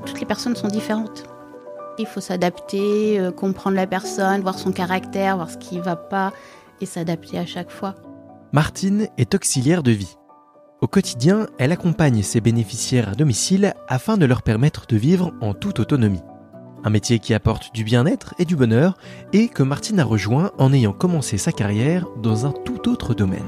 Toutes les personnes sont différentes. Il faut s'adapter, comprendre la personne, voir son caractère, voir ce qui ne va pas et s'adapter à chaque fois. Martine est auxiliaire de vie. Au quotidien, elle accompagne ses bénéficiaires à domicile afin de leur permettre de vivre en toute autonomie. Un métier qui apporte du bien-être et du bonheur et que Martine a rejoint en ayant commencé sa carrière dans un tout autre domaine.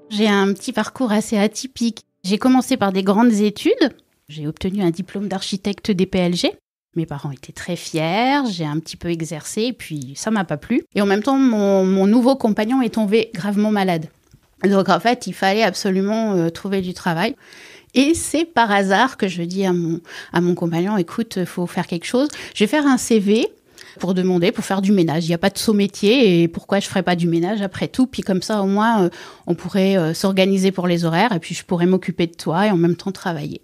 J'ai un petit parcours assez atypique. J'ai commencé par des grandes études. J'ai obtenu un diplôme d'architecte DPLG. Mes parents étaient très fiers, j'ai un petit peu exercé et puis ça m'a pas plu. Et en même temps, mon nouveau compagnon est tombé gravement malade. Donc en fait, il fallait absolument trouver du travail. Et c'est par hasard que je dis à mon compagnon, écoute, faut faire quelque chose. Je vais faire un CV pour faire du ménage. Il n'y a pas de saut métier et pourquoi je ferais pas du ménage après tout. Puis comme ça, au moins, on pourrait s'organiser pour les horaires et puis je pourrais m'occuper de toi et en même temps travailler.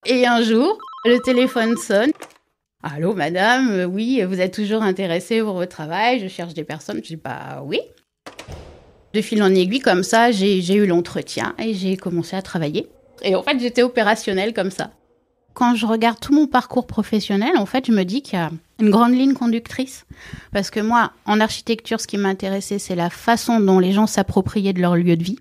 Et un jour, le téléphone sonne. Allô, madame, oui, vous êtes toujours intéressée pour votre travail, je cherche des personnes. Je dis, oui. De fil en aiguille, comme ça, j'ai eu l'entretien et j'ai commencé à travailler. Et en fait, j'étais opérationnelle comme ça. Quand je regarde tout mon parcours professionnel, en fait, je me dis qu'il y a une grande ligne conductrice. Parce que moi, en architecture, ce qui m'intéressait, c'est la façon dont les gens s'appropriaient de leur lieu de vie.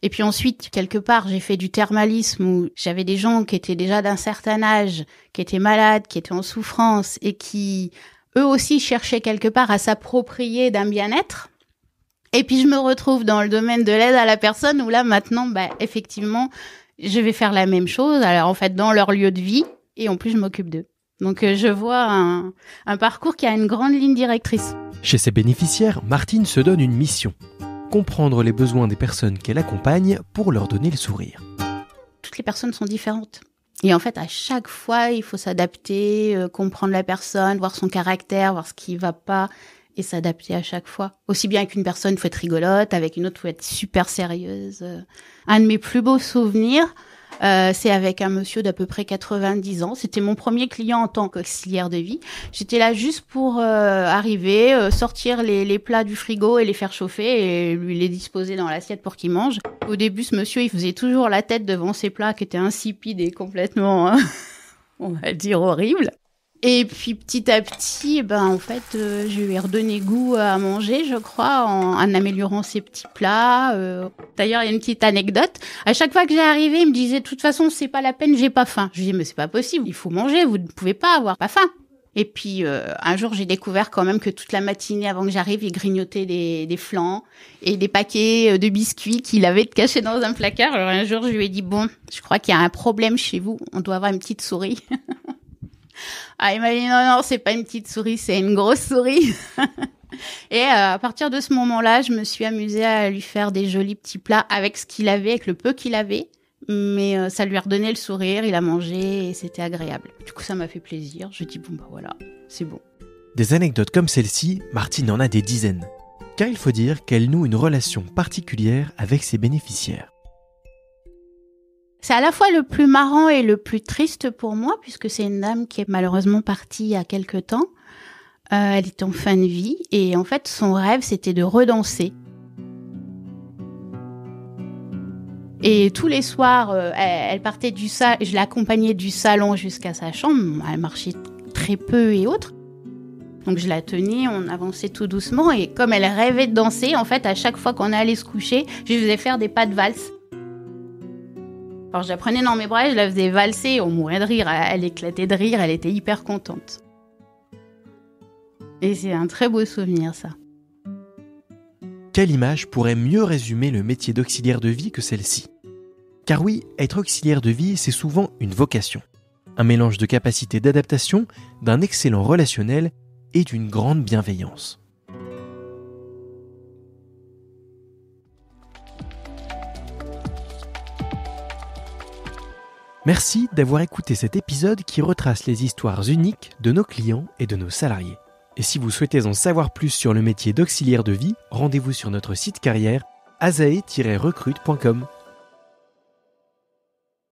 Et puis ensuite, quelque part, j'ai fait du thermalisme où j'avais des gens qui étaient déjà d'un certain âge, qui étaient malades, qui étaient en souffrance et qui, eux aussi, cherchaient quelque part à s'approprier d'un bien-être. Et puis, je me retrouve dans le domaine de l'aide à la personne où là, maintenant, effectivement, je vais faire la même chose. Alors, en fait, dans leur lieu de vie et en plus, je m'occupe d'eux. Donc, je vois un parcours qui a une grande ligne directrice. Chez ses bénéficiaires, Martine se donne une mission. Comprendre les besoins des personnes qu'elle accompagne pour leur donner le sourire. Toutes les personnes sont différentes. Et en fait, à chaque fois, il faut s'adapter, comprendre la personne, voir son caractère, voir ce qui ne va pas et s'adapter à chaque fois. Aussi bien avec une personne, il faut être rigolote, avec une autre, il faut être super sérieuse. Un de mes plus beaux souvenirs, c'est avec un monsieur d'à peu près 90 ans. C'était mon premier client en tant qu'auxiliaire de vie. J'étais là juste pour arriver, sortir les plats du frigo et les faire chauffer et lui les disposer dans l'assiette pour qu'il mange. Au début, ce monsieur, il faisait toujours la tête devant ses plats qui étaient insipides et complètement, on va dire, horribles. Et puis petit à petit, en fait, je lui ai redonné goût à manger, je crois, en améliorant ses petits plats. D'ailleurs, il y a une petite anecdote. À chaque fois que j'arrivais, il me disait, de toute façon, c'est pas la peine, j'ai pas faim. Je lui dis, mais c'est pas possible, il faut manger, vous ne pouvez pas avoir pas faim. Et puis, un jour, j'ai découvert quand même que toute la matinée, avant que j'arrive, il grignotait des flans et des paquets de biscuits qu'il avait cachés dans un placard. Alors un jour, je lui ai dit, bon, je crois qu'il y a un problème chez vous, on doit avoir une petite souris. Ah, il m'a dit non, c'est pas une petite souris, c'est une grosse souris. Et à partir de ce moment-là, je me suis amusée à lui faire des jolis petits plats avec ce qu'il avait, avec le peu qu'il avait. Mais ça lui a redonné le sourire, il a mangé et c'était agréable. Du coup, ça m'a fait plaisir. Je dis bon, voilà, c'est bon. Des anecdotes comme celle-ci, Martine en a des dizaines. Car il faut dire qu'elle noue une relation particulière avec ses bénéficiaires. C'est à la fois le plus marrant et le plus triste pour moi, puisque c'est une dame qui est malheureusement partie il y a quelque temps. Elle est en fin de vie et en fait, son rêve, c'était de redanser. Et tous les soirs, elle partait du salon, je l'accompagnais du salon jusqu'à sa chambre. Elle marchait très peu et autres. Donc je la tenais, on avançait tout doucement et comme elle rêvait de danser, en fait, à chaque fois qu'on allait se coucher, je lui faisais faire des pas de valse. Alors je la prenais dans mes bras et je la faisais valser, on mourait de rire, elle éclatait de rire, elle était hyper contente. Et c'est un très beau souvenir, ça. Quelle image pourrait mieux résumer le métier d'auxiliaire de vie que celle-ci ? Car oui, être auxiliaire de vie, c'est souvent une vocation. Un mélange de capacités d'adaptation, d'un excellent relationnel et d'une grande bienveillance. Merci d'avoir écouté cet épisode qui retrace les histoires uniques de nos clients et de nos salariés. Et si vous souhaitez en savoir plus sur le métier d'auxiliaire de vie, rendez-vous sur notre site carrière azae-recrute.com.